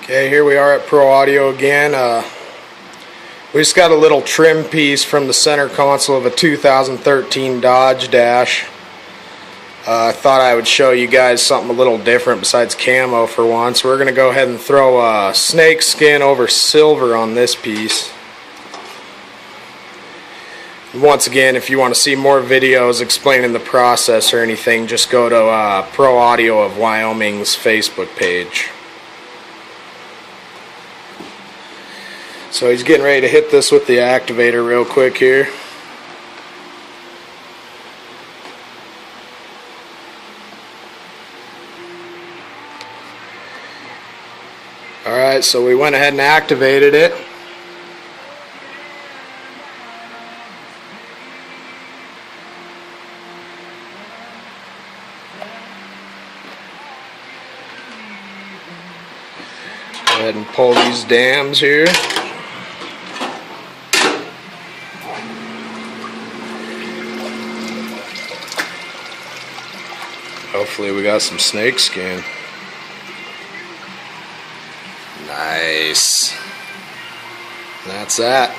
Okay, here we are at Pro Audio again. We just got a little trim piece from the center console of a 2013 Dodge Dash. I thought I would show you guys something a little different besides camo for once. We're going to go ahead and throw snake skin over silver on this piece. Once again, if you want to see more videos explaining the process or anything, just go to Pro Audio of Wyoming's Facebook page. So he's getting ready to hit this with the activator real quick here. Alright, so we went ahead and activated it. Go ahead and pull these dams here. Hopefully we got some snake skin. Nice. That's that.